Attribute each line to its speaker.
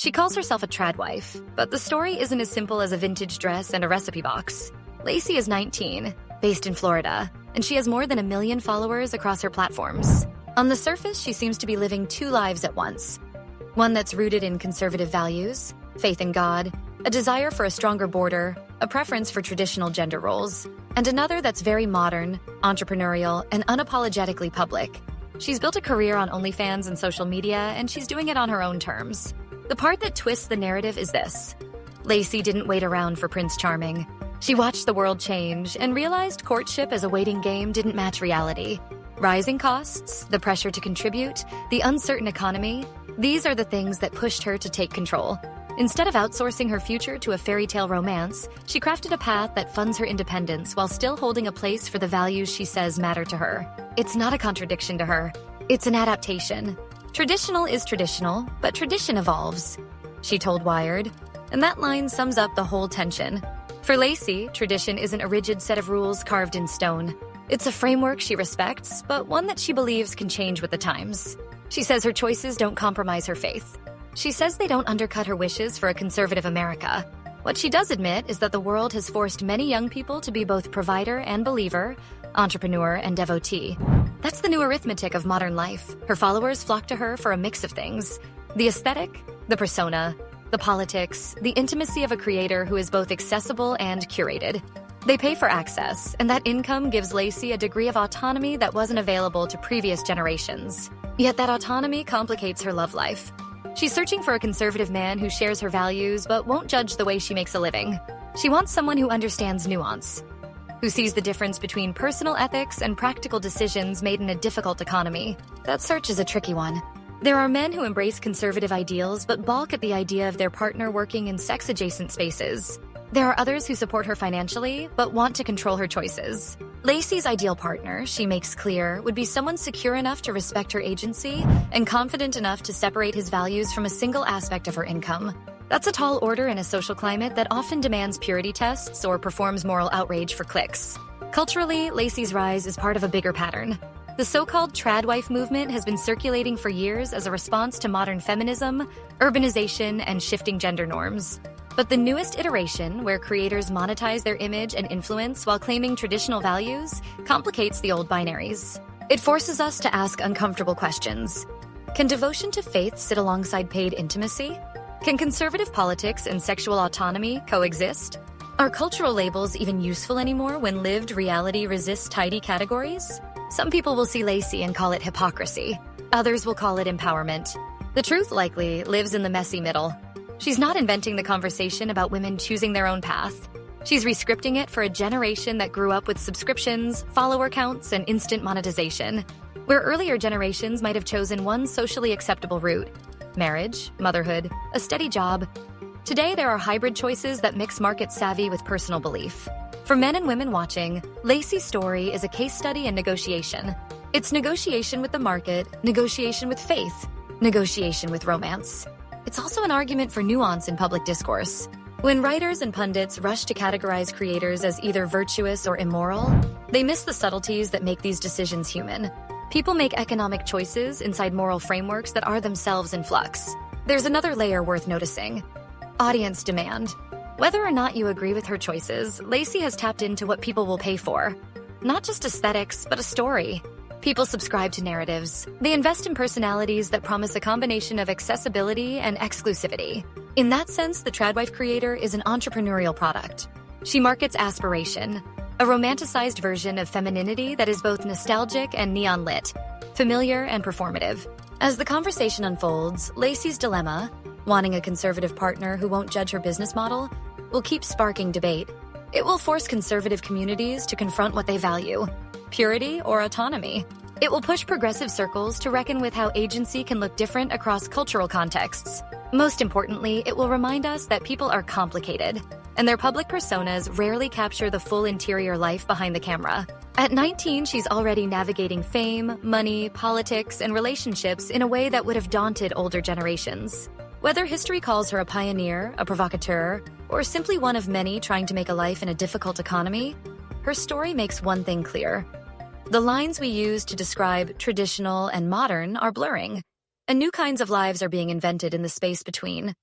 Speaker 1: She calls herself a Tradwife, but the story isn't as simple as a vintage dress and a recipe box. Lacey is 19, based in Florida, and she has more than 1 million followers across her platforms. On the surface, she seems to be living 2 lives at once. One that's rooted in conservative values, faith in God, a desire for a stronger border, a preference for traditional gender roles, and another that's very modern, entrepreneurial, and unapologetically public. She's built a career on OnlyFans and social media, and she's doing it on her own terms. The part that twists the narrative is this. Lacey didn't wait around for Prince Charming. She watched the world change and realized courtship as a waiting game didn't match reality. Rising costs, the pressure to contribute, the uncertain economy, these are the things that pushed her to take control. Instead of outsourcing her future to a fairy tale romance, she crafted a path that funds her independence while still holding a place for the values she says matter to her. It's not a contradiction to her. It's an adaptation. Traditional is traditional, but tradition evolves, she told Wired. And that line sums up the whole tension. For Lacey, tradition isn't a rigid set of rules carved in stone. It's a framework she respects, but one that she believes can change with the times. She says her choices don't compromise her faith. She says they don't undercut her wishes for a conservative America. What she does admit is that the world has forced many young people to be both provider and believer, entrepreneur and devotee. That's the new arithmetic of modern life. Her followers flock to her for a mix of things. The aesthetic, the persona, the politics, the intimacy of a creator who is both accessible and curated. They pay for access, and that income gives Lacey a degree of autonomy that wasn't available to previous generations. Yet that autonomy complicates her love life. She's searching for a conservative man who shares her values but won't judge the way she makes a living. She wants someone who understands nuance, who sees the difference between personal ethics and practical decisions made in a difficult economy. That search is a tricky one. There are men who embrace conservative ideals but balk at the idea of their partner working in sex-adjacent spaces. There are others who support her financially but want to control her choices. Lacey's ideal partner, she makes clear, would be someone secure enough to respect her agency and confident enough to separate his values from a single aspect of her income. That's a tall order in a social climate that often demands purity tests or performs moral outrage for clicks. Culturally, Lacey's rise is part of a bigger pattern. The so-called Tradwife movement has been circulating for years as a response to modern feminism, urbanization, and shifting gender norms. But the newest iteration, where creators monetize their image and influence while claiming traditional values, complicates the old binaries. It forces us to ask uncomfortable questions. Can devotion to faith sit alongside paid intimacy? Can conservative politics and sexual autonomy coexist? Are cultural labels even useful anymore when lived reality resists tidy categories? Some people will see Lacey and call it hypocrisy. Others will call it empowerment. The truth likely lives in the messy middle. She's not inventing the conversation about women choosing their own path. She's rescripting it for a generation that grew up with subscriptions, follower counts, and instant monetization. Where earlier generations might have chosen one socially acceptable route, marriage, motherhood, a steady job. Today, there are hybrid choices that mix market savvy with personal belief. For men and women watching, Lacey's story is a case study in negotiation. It's negotiation with the market, negotiation with faith, negotiation with romance. It's also an argument for nuance in public discourse. When writers and pundits rush to categorize creators as either virtuous or immoral, they miss the subtleties that make these decisions human. People make economic choices inside moral frameworks that are themselves in flux. There's another layer worth noticing. Audience demand. Whether or not you agree with her choices, Lacey has tapped into what people will pay for. Not just aesthetics, but a story. People subscribe to narratives. They invest in personalities that promise a combination of accessibility and exclusivity. In that sense, the Tradwife creator is an entrepreneurial product. She markets aspiration, a romanticized version of femininity that is both nostalgic and neon-lit, familiar and performative. As the conversation unfolds, Lacey's dilemma, wanting a conservative partner who won't judge her business model, will keep sparking debate. It will force conservative communities to confront what they value, purity or autonomy. It will push progressive circles to reckon with how agency can look different across cultural contexts. Most importantly, it will remind us that people are complicated, and their public personas rarely capture the full interior life behind the camera. At 19, she's already navigating fame, money, politics, and relationships in a way that would have daunted older generations. Whether history calls her a pioneer, a provocateur, or simply one of many trying to make a life in a difficult economy, her story makes one thing clear. The lines we use to describe traditional and modern are blurring, and new kinds of lives are being invented in the space between.